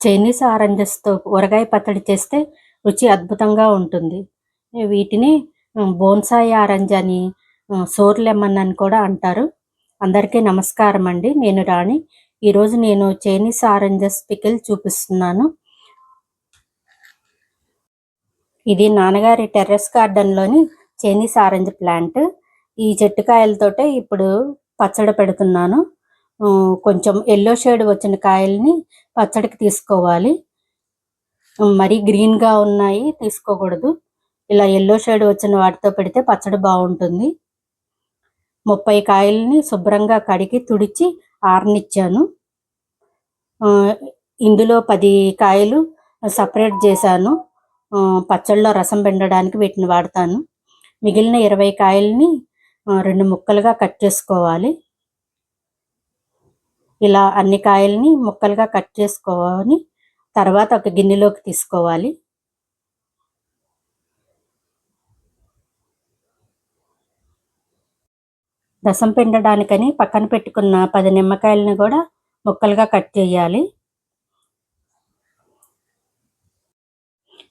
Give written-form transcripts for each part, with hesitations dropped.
Chinese ఆరెంజెస్‌తో ఊరగాయ పచ్చడి చేస్తే రుచి అద్భుతంగా ఉంటుంది. వీటిని బోన్సాయి ఆరెంజ్ అని, సోర్ లెమన్ అని కూడా అంటారు. అందరికీ నమస్కారం అండి. నేను రాణి. ఈరోజు నేను చైనీస్ ఆరెంజెస్ పికిల్ చూపిస్తున్నాను. ఇది నాన్నగారి టెర్రస్ గార్డెన్‌లోని చైనీస్ ఆరెంజ్ ప్లాంట్. ఈ చెట్టు కాయలతోటే ఇప్పుడు పచ్చడి పెడుతున్నాను. కొంచెం యెల్లో షేడ్ వచ్చిన కాయల్ని పచ్చడికి తీసుకోవాలి. మరీ గ్రీన్‌గా ఉన్నాయి తీసుకోకూడదు. ఇలా యెల్లో షేడ్ వచ్చిన వాటితో పెడితే పచ్చడి బాగుంటుంది. 30 కాయల్ని శుభ్రంగా కడిగి తుడిచి ఆరనిచ్చాను. ఇందులో 10 కాయలు సపరేట్ చేశాను. పచ్చడిలో రసం పిండడానికి వీటిని వాడతాను. మిగిలిన 20 కాయల్ని 2 ముక్కలుగా కట్ చేసుకోవాలి. ఇలా అన్ని కాయల్ని ముక్కలుగా కట్ చేసుకొని తర్వాత ఒక గిన్నెలోకి తీసుకోవాలి. రసం పిండడానికని పక్కన పెట్టుకున్న 10 నిమ్మకాయలని కూడా ముక్కలుగా కట్ చేయాలి.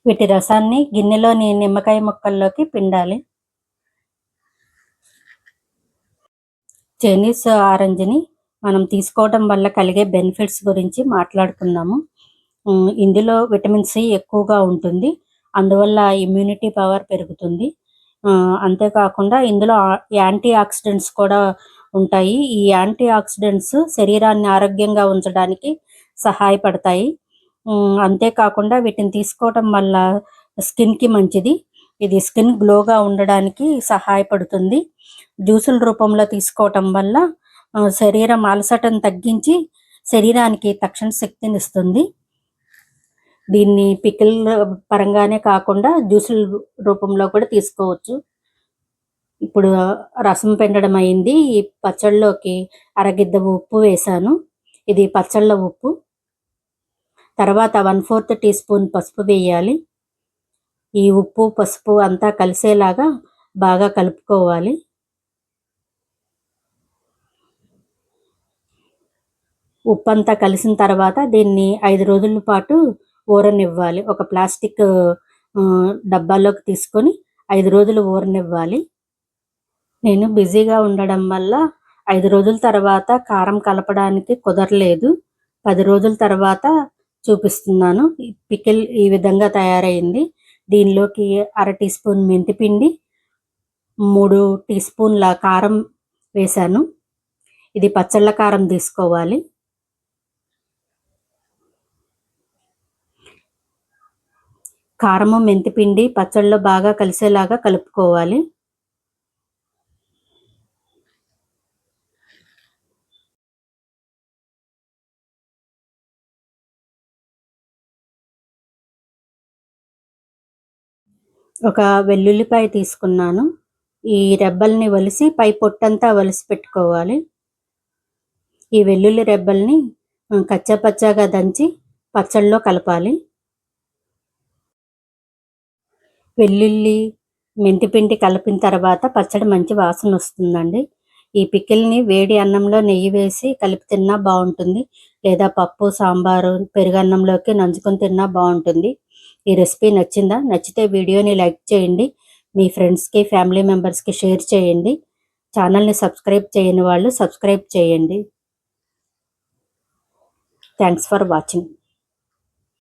వీటి రసాన్ని గిన్నెలోని నిమ్మకాయ ముక్కల్లోకి పిండాలి. చైనీస్ ఆరెంజ్ని మనం తీసుకోవడం వల్ల కలిగే బెనిఫిట్స్ గురించి మాట్లాడుకుందాము. ఇందులో విటమిన్ సి ఎక్కువగా ఉంటుంది. అందువల్ల ఇమ్యూనిటీ పవర్ పెరుగుతుంది. అంతేకాకుండా ఇందులో యాంటీ ఆక్సిడెంట్స్ కూడా ఉంటాయి. ఈ యాంటీ ఆక్సిడెంట్స్ శరీరాన్ని ఆరోగ్యంగా ఉంచడానికి సహాయపడతాయి. అంతేకాకుండా వీటిని తీసుకోవడం వల్ల స్కిన్కి మంచిది. ఇది స్కిన్ గ్లోగా ఉండడానికి సహాయపడుతుంది. జ్యూసుల రూపంలో తీసుకోవటం వల్ల శరీరం అలసటను తగ్గించి శరీరానికి తక్షణ శక్తిని ఇస్తుంది. దీన్ని పికిల్ పరంగానే కాకుండా జ్యూసుల రూపంలో కూడా తీసుకోవచ్చు. ఇప్పుడు రసం పిండడం అయింది. ఈ పచ్చళ్ళలోకి అరగిద్ద ఉప్పు వేశాను. ఇది పచ్చళ్ళ ఉప్పు. తర్వాత 1/4 టీ స్పూన్ పసుపు వేయాలి. ఈ ఉప్పు పసుపు అంతా కలిసేలాగా బాగా కలుపుకోవాలి. ఉప్పు అంతా కలిసిన తర్వాత దీన్ని 5 రోజుల పాటు ఊరనివ్వాలి. ఒక ప్లాస్టిక్ డబ్బాలోకి తీసుకొని 5 రోజులు ఊరనివ్వాలి. నేను బిజీగా ఉండడం వల్ల 5 రోజుల తర్వాత కారం కలపడానికి కుదరలేదు. 10 రోజుల తర్వాత చూపిస్తున్నాను. పికిల్ ఈ విధంగా తయారైంది. దీనిలోకి 1/2 టీ స్పూన్ మెంతిపిండి, 3 టీ స్పూన్ల కారం వేశాను. ఇది పచ్చళ్ళ కారం తీసుకోవాలి. కారము మెంతిపిండి పచ్చళ్ళలో బాగా కలిసేలాగా కలుపుకోవాలి. ఒక వెల్లుల్లిపాయ తీసుకున్నాను. ఈ రెబ్బల్ని ఒలిసి పై పొట్టంతా ఒలిసి పెట్టుకోవాలి. ఈ వెల్లుల్లి రెబ్బల్ని కచ్చాపచ్చాగా దంచి పచ్చళ్ళలో కలపాలి. వెల్లుల్లి మెంతిపిండి కలిపిన తర్వాత పచ్చడి మంచి వాసన వస్తుందండి. ఈ పికిల్ని వేడి అన్నంలో నెయ్యి వేసి కలిపి తిన్నా బాగుంటుంది. లేదా పప్పు సాంబారు పెరుగన్నంలోకి నంచుకొని తిన్నా బాగుంటుంది. ఈ రెసిపీ నచ్చిందా? నచ్చితే వీడియోని లైక్ చేయండి. మీ ఫ్రెండ్స్కి ఫ్యామిలీ మెంబర్స్కి షేర్ చేయండి. ఛానల్ని సబ్స్క్రైబ్ చేయని వాళ్ళు సబ్స్క్రైబ్ చేయండి. Thanks for watching.